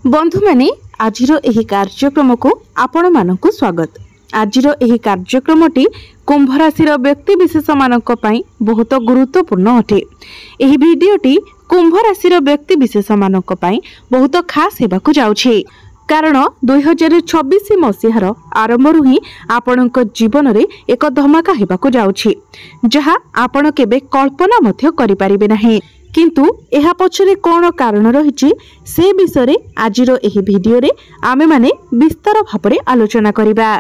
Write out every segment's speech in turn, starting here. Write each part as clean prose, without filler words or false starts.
बंधु माने आजिर एही कार्यक्रम को आपण मानकु स्वागत। आजिर एही कार्यक्रमटी कुंभ राशि व्यक्ति विशेष मानक पई बहुत गुरुत्वपूर्ण अटे। एही भिडियोटी कुंभ राशि व्यक्ति विशेष मानक पई बहुत खास हेबाकु जाउछि, कारण 2026 मसीहार आरंभरु ही आपणक जीवन रे एक धमाका हेबाकु जाउछि, जहा आपण केबे कल्पना मध्य करि परिबे नाही। किंतु एहा पछरे कोन कारण रहिछि से विषय आजिर एही भिडियो रे आमे माने विस्तार भाबरे आलोचना करिबा।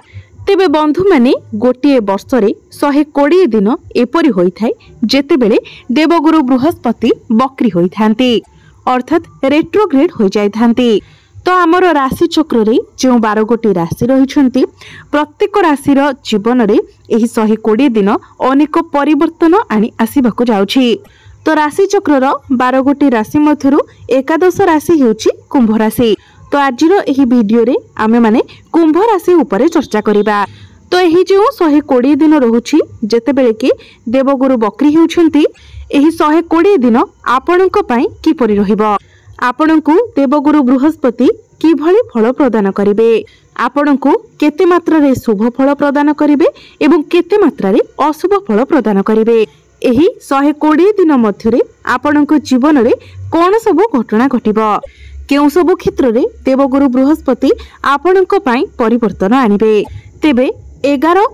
तेबे बंधु माने गोटिए वर्ष रे 120 दिन एपरि होई थाए जेतेबेले देवगुरु बृहस्पति बक्री होई थांती, अर्थात रेट्रोग्रेड होई जाय थांती। तो आमर राशि चक्र रे जो 12 गोटी राशि रहिछंती, प्रत्येक राशि रो जीवन रे एही 120 दिन अनेक परिवर्तन आनी आसीबाकू जाउछि। तो राशि चक्र 12 गोटी राशि मध्यरु एकादश राशि हेउछि कुंभ राशि। तो आजिर एही भिडियो रे आमे माने कुंभ राशि उपरे चर्चा करिबा। तो एही जो 120 दिन रहुछि जेतेबेले कि देवगुरु बक्री हेउछंती, एही 120 दिन आपणक पई किपरि रहिबो, आपणकु देवगुरु बृहस्पति किभଳି फल प्रदान करिवे, आपणकु केते मात्रा रे शुभ फल प्रदान करिवे एवं केते मात्रा रे अशुभ फल प्रदान करिवे। एही 120 दिन मध्यरे आपणक जीवन रे कोन सब घटना घटिबो, केउ सब क्षेत्र रे देवगुरु बृहस्पति आपणक पई परिवर्तन आनिबे। तेबे 11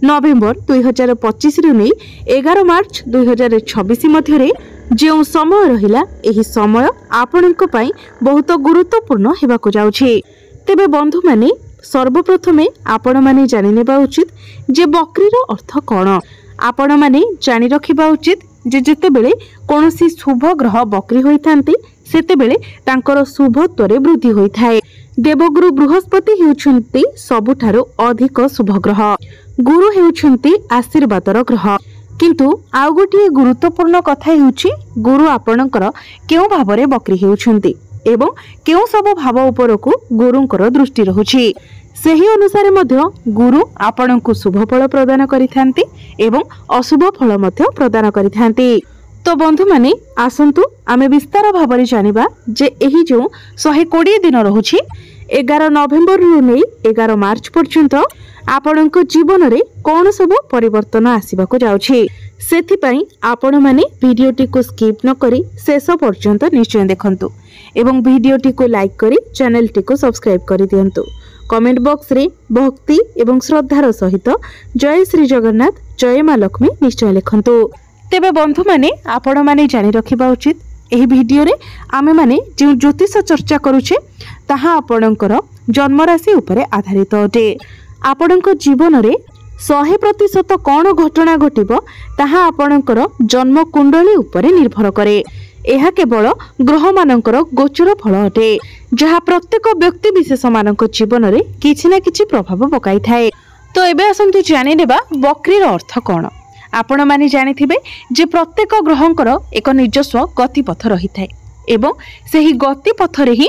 नवेम्बर 2025 रु नै 11 मार्च 2026 मध्यरे जो समय रहिला, एही समय आपणक पई बहुत गुरुत्वपूर्ण हेबाकू जाउछि। तेबे बंधु माने सर्वप्रथमे आपण माने जानि नेबा उचित जे बक्रीर अर्थ कोन। आपण माने जानि रखिबा उचित जे जेतेबेले कोनोसी शुभ ग्रह बक्री होई थांती सेतेबेले तांकर शुभत्वरे वृद्धि होई थाए। देवगुरु बृहस्पति हेउछंती सबुठारो अधिक शुभ ग्रह, गुरु हेउछंती आशीर्वादर ग्रह। किंतु आउ गोटे गुरुत्वपूर्ण कथा हेउछि गुरु आपणकर केउ भावरे बक्री हेउछंती एवं केउ सब भाव उपरकू गुरुंकर दृष्टि रहुछि। सेही अनुसार मध्य गुरु आपणकु शुभ फल प्रदान करिथांती एवं अशुभ फल मध्य प्रदान करिथांती। तो बंधु माने आसंतु आमे विस्तार भाबरे जानिबा जे एही जो 120 दिन रहुछि 11 नवेम्बर रु नै 11 मार्च पर्यंत आपणक जीवन रे कोन सब परिवर्तन आसीबाकू जाउछि। सेथि पई आपण माने भिडियोटी को स्किप न करी शेष पर्यंत निश्चय देखंतु एवं भिडियोटी को लाइक करी चैनलटी को सब्सक्राइब करि दियंतु। कमेंट बॉक्स रे भक्ति एवं श्रद्धार सहित जय श्री जगन्नाथ जय मां लक्ष्मी निश्चय लिखंतु। तेबे बंधु माने आपण माने जानि रखिबा उचित एही भिडियो रे आमे माने जे ज्योतिष चर्चा करूछे ताहा आपणकर जन्म राशि उपरे आधारित अटे। आपणक जीवन रे 100% कोन घटना घटिबो ताहा आपणकर जन्म कुंडली उपरे निर्भर करे। एहा केवल ग्रह मानकर गोचर फल अटे, जहा प्रत्येक व्यक्ति विशेष मानक जीवन रे किछि ना किछि प्रभाव पकाई थाए। तो एबे असंतु जानि नेबा बक्रीर अर्थ कोन। आपण माने जानिथिबे जे प्रत्येक ग्रहंकर एक निजस्व गतिपथ रही थाए एवं सेही गतिपथ रे ही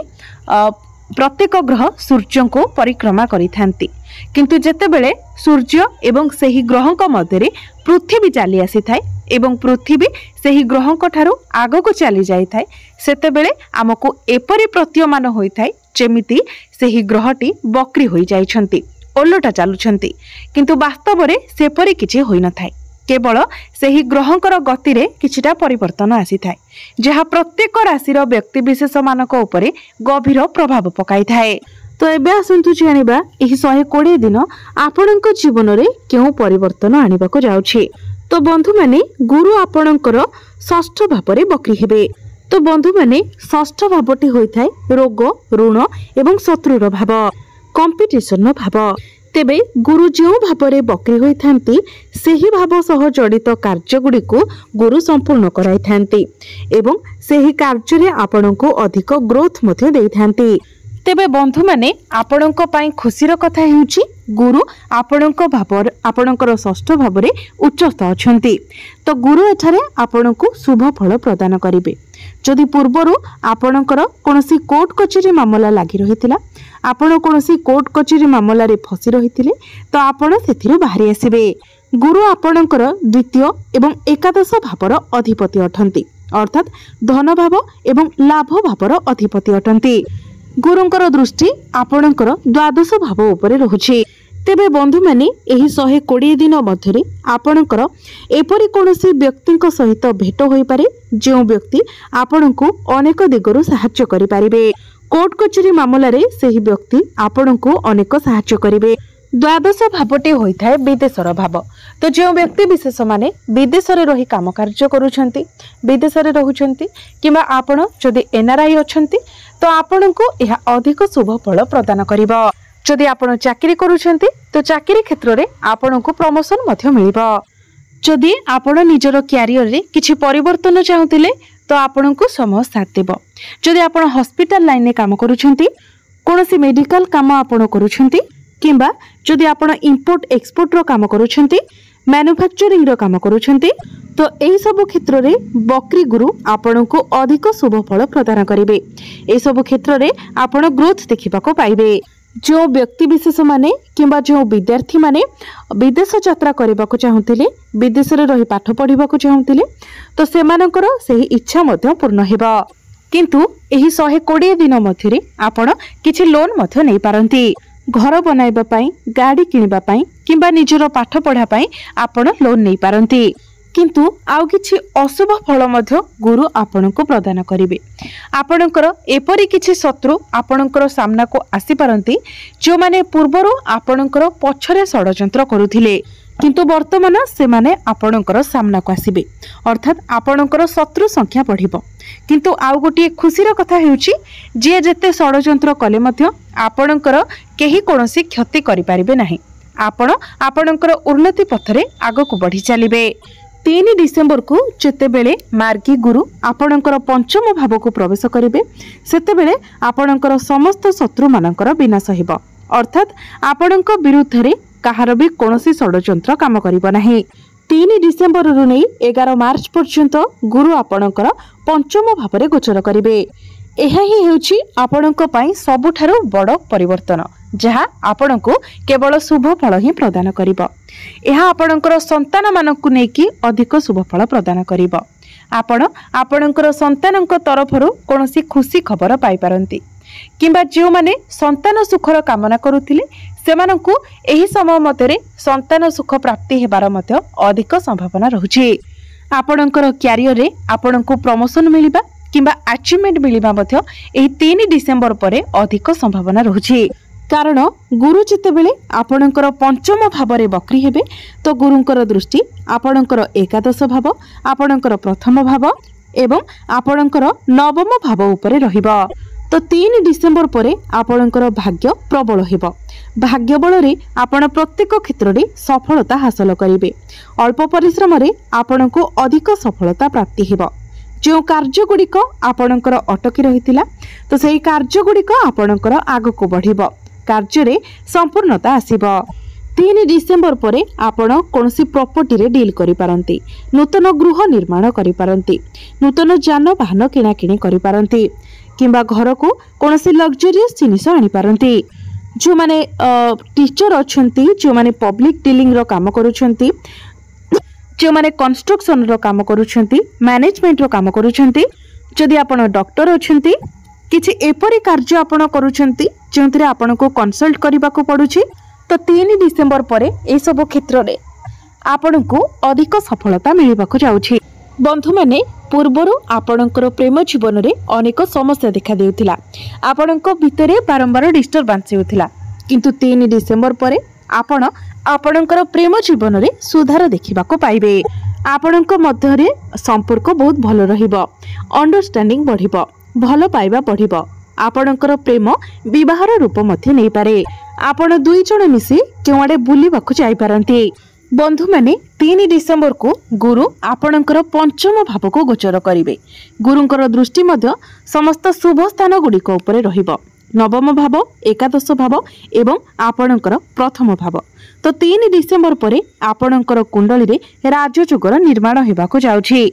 प्रत्येक ग्रह सूर्य को परिक्रमा करिथांती। किंतु जेतेबेले सूर्य एवं सेही ग्रहंक मध्यरे पृथ्वी चली आसी थाए एवं पृथ्वी सेही ग्रहंक ठारू आगको चली जाई थाए, सेतेबेले आमको एपरि प्रतीयमान होई थाए जेमिति सेही ग्रहटी बक्री होई जाइछंती, ओलटा चालुछंती। किंतु वास्तव रे सेपरि किछि होई न थाए, केवल सेही ग्रहंकर गति रे किछिटा परिवर्तन आसी थाए, जहा प्रत्येक राशि रो व्यक्ति विशेष मानक उपरे गभीर प्रभाव पकाई थाए। तो एबे आसंतु जानिबा एही 120 दिन आपणक जीवन रे केउ परिवर्तन आनिबाको जाउछि। तो बंधु माने गुरु आपणकर षष्ठ भावरे बक्री हेबे। तो बंधु माने षष्ठ भावटी होई थाए रोग ऋण एवं शत्रुर भाव, कंपिटिशन भाव। तेबे गुरु जो भावरे बक्री होई थांती सेही भाव सह जड़ित कार्य गुडी को गुरु संपूर्ण कराई थांती एवं सेही कार्य रे आपणको अधिक ग्रोथ मध्य देई थांती। तेबे बंधु माने आपणक पई खुशीर कथा हेउची गुरु आपणक भावर आपणकर षष्ठ भावरे उच्चस्थ अछंती। तो गुरु एठारे आपणको शुभ फल प्रदान करिवे। जदि पूर्वरु आपणकर कोनोसी कोर्ट कचेरी मामला लागि रहितिला, आपण कोनोसी कोर्ट कचेरी मामला रे फसी रहितिले, तो आपण सेथिरु बाहरी आसीबे। गुरु आपणकर द्वितीय एवं एकादश भावर अधिपति अटंती, अर्थात धन भाव एवं लाभ भावर अधिपति अटंती। गुरुंकर दृष्टि आपणकर द्वादश भाव उपरे रहुछि। तेबे बंधु माने एही 120 दिन मध्यरे आपणकर एपरि कोनोसी व्यक्तिक सहित भेट होई पारे जो व्यक्ति आपणको अनेक दिगरु सहाय्य करि पारिबे। कोर्ट कचेरी मामला रे सेही व्यक्ति आपणको अनेक सहाय्य करिवे। द्वादश भावटे होइथाय विदेशर भाव। तो जो व्यक्ति विशेष माने विदेश रे रही काम कार्य करूछंती, विदेश रे रहुछंती किबा आपण जदि एनआरआई अछंती तो आपणको एहा अधिक शुभ फल प्रदान करिवो। जदि आपण चाकरी करूछंती तो चाकरी क्षेत्र रे आपणको प्रमोशन मध्य मिलिबो। जदि आपण निजर क्यारियर रे किछि परिवर्तन चाहुतिले तो आपणको समय साथ देबो। जदि आपण हॉस्पिटल लाइन रे काम करूछंती, कोनोसी मेडिकल काम आपण करूछंती किंबा जदि आपण इंपोर्ट एक्सपोर्ट रो काम करूछंती, मैन्युफैक्चरिंग रो काम करूछंती तो एही सब क्षेत्र रे बकरी गुरु आपणको अधिक शुभ फल प्रदान करिवे। एही सब क्षेत्र रे आपण ग्रोथ देखिबाको पाइबे। जो व्यक्ति विशेष माने किंबा जो विद्यार्थी माने विदेश यात्रा करबाको चाहुतिले, विदेश रे रही पाठ पढिबाको चाहुतिले तो सेमानकर सेही इच्छा मध्य पूर्ण हेबा। किंतु एही 120 दिन मध्यरे आपण किछि लोन मध्य नै पारंती। घर बनाइबा पई, गाड़ी किनिबा पई किंबा निजर पाठ पढ़ा पई आपण लोन नै पारंती। किंतु आउ किछि अशुभ फल मध्य गुरु आपणको प्रदान करिवे। आपणकर एपरि किछि शत्रु आपणकर सामना को आसी पारंती जो माने पूर्वरो आपणकर पछरे षडयंत्र करुथिले, किंतु वर्तमान से माने आपणकर सामना को आसीबे, अर्थात आपणकर शत्रु संख्या बढ़िबो। किंतु आउ गोटे खुशीर कथा हेउची जे जेते षडयंत्र कले मध्य आपणकर केही कोनोसी क्षति करि पारिबे नाही। आपण आपणकर उन्नति पथरे आगको बढ़ी चलिबे। 3 डिसेंबर को जेतेबेले मार्गी गुरु आपणकर पंचम भाव को प्रवेश करिवे सेतेबेले आपणकर समस्त शत्रु मानकर विनाश हेबो, अर्थात आपणक विरुद्ध रे काहार भी कोनोसी षडयंत्र काम करिबो नाही। 3 डिसेंबर रु नै 11 मार्च पर्यंत गुरु आपणकर पंचम भाव रे गोचर करिवे। एहा ही हेउची आपणक पई सबुठारु बड़ परिवर्तन, जहा आपणको केवल शुभ फल ही प्रदान करिवो। एहा आपणकर संतान मानकु नेकी अधिक शुभ फल प्रदान करिवो। आपण आपणकर संतानक तरफरु कोनोसी खुशी खबर पाई पारंती किंबा जो माने संतान सुखर कामना करुथिले सेमानकु एही समय मध्यरे संतान सुख प्राप्ति हेबार मध्य अधिक संभावना रहुछि। आपणकर क्यारियर रे आपणको प्रमोशन मिलिबा किंबा अचीवमेंट मिलिबा मध्य एही 3 डिसेंबर परे अधिक संभावना रहुछि। कारण गुरु जेतेबेले आपणकर पंचम भाव रे बकरी हेबे तो गुरुंकर दृष्टि आपणकर एकादश भाव, आपणकर प्रथम भाव एवं आपणकर नवम भाव उपरे रहिबो। तो 3 डिसेंबर परे आपणकर भाग्य प्रबल हेबो। भाग्य बल रे आपण प्रत्येक क्षेत्र रे सफलता हासिल करिवे। अल्प परिश्रम रे आपणको अधिक सफलता प्राप्ति हेबो। जो कार्य गुड़िक आपणकर अटकी रहितिला तो सेही कार्य गुड़िक आपणकर आगको बढ़िबो, कार्य रे संपूर्णता आसीबो। 3 डिसेंबर परे आपण कोनोसी प्रॉपर्टी रे डील करि पारंती, नूतन गृह निर्माण करि पारंती, नूतन यानवाहन किना किणी करि पारंती किंबा घर को कोनोसी लग्जरियस जिनिस आनि पारंती। जो माने टीचर अछंती, जो माने पब्लिक डीलिंग रो काम करूछंती, जो माने कंस्ट्रक्शन रो काम करूछंती, मैनेजमेंट रो काम करूछंती, जदि आपण डॉक्टर अछंती, किछि एपरि कार्य आपण करूछंती जेंतरे आपण को कंसल्ट करबा को पडुछि तो 3 डिसेंबर परे ए सब क्षेत्र रे आपण को अधिक सफलता मिलिबा को जाउछि। बंधु माने पूर्वरु आपणकर प्रेम जीवन रे अनेक समस्या देखा देउथिला, आपणक भितरे बारंबार डिस्टर्बेंस हेउथिला, किंतु 3 डिसेंबर परे आपण आपणकर प्रेम जीवन रे सुधार देखिबा को पाइबे। आपणक मध्य रे संपर्क बहुत भलो रहिबो, अंडरस्टैंडिंग बढ़िबो, भलो पाइबा बढ़िबो। आपणकर प्रेम विवाहर रूप मध्य नै पारे। आपण दुई जण मिसी केवाडे बुलिबाकू जाई पारंती। बंधु माने 3 डिसेंबर को गुरु आपणकर पंचम भाव को गोचर करिवे। गुरुंकर दृष्टि मध्य समस्त शुभ स्थान गुड़िक उपरे रहिबो। नवम भाव, एकादश भाव एवं आपणकर प्रथम भाव। तो 3 डिसेंबर परे आपणकर कुंडली रे राजयोगर निर्माण हेबाको जाउछि,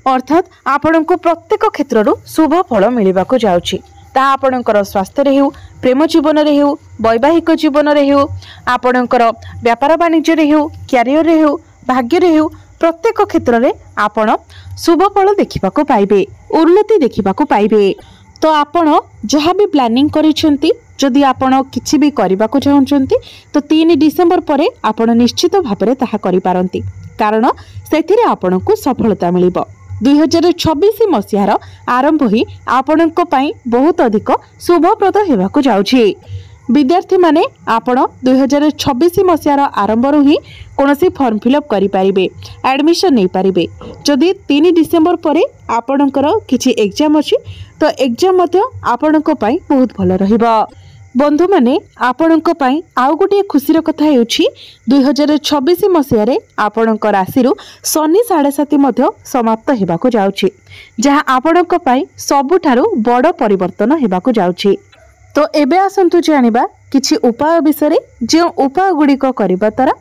अर्थात आपणको प्रत्येक क्षेत्ररु शुभ फल मिलिबाको जाउछि। ता आपणकर स्वास्थ्य रे हेउ, प्रेम जीवन रे हेउ, वैवाहिक जीवन रे हेउ, आपणकर व्यापार वाणिज्य रे हेउ, कैरियर रे हेउ, भाग्य रे हेउ, प्रत्येक क्षेत्र रे आपण शुभ फल देखिबाको पाइबे, उन्नति देखिबाको पाइबे। तो आपण जहाँ भी प्लानिंग करिसेंती जदि आपण किछि भी करबा को चाहउछंती तो 3 डिसेंबर परे आपण निश्चित भाबरे ताहा करि पारंती कारण सेथिरे आपण को सफलता मिलिबो। 2026 मसिहार आरंभ ही आपणक पई बहुत अधिक शुभप्रद हेबाकु जाउछि। विद्यार्थी माने आपण 2026 मसिहार आरंभ रु ही कोनोसी फॉर्म फिलअप करि पारिबे, एडमिशन नै पारिबे। जदि 3 डिसेंबर परे आपणकर किछि एग्जाम अछि तो एग्जाम मध्य आपणक पई बहुत भलो रहिबो। बंधु माने आपणक पई आउ गोटे खुशीर कथा हेउछि 2026 मसिहारे आपणक राशि रु शनि 7.5 मध्य समाप्त हेबाकु जाउछि जहा आपणक पई सबुठारु बड़ परिवर्तन हेबाकु जाउछि। तो एबे आसंतु जानिबा किछि उपाय विषय जे उपाय गुड़िक करबा द्वारा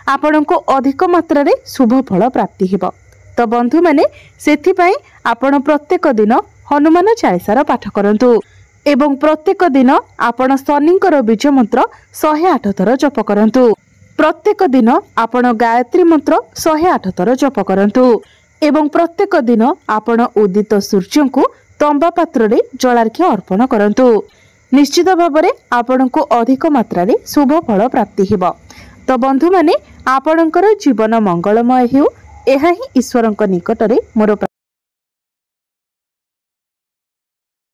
आपणको अधिक मात्रा रे शुभ फल प्राप्ति हेबो। तो बंधु माने सेथि पई आपण प्रत्येक दिन हनुमान चालीसार पाठ करंतु एवं प्रत्येक दिन आपण शनिकर बीज मंत्र 108 थर जप करंतु। प्रत्येक दिन आपण गायत्री मंत्र 108 थर जप करंतु एवं प्रत्येक दिन आपण उदित सूर्य को तंबा पात्र रे जलार्घ्य अर्पण करंतु। निश्चित भाबरे आपणको अधिक मात्रा रे शुभ फल प्राप्ति हेबो। तो बंधु माने आपणकर जीवन मंगलमय हेउ एहा ही ईश्वरक निकटरे मोर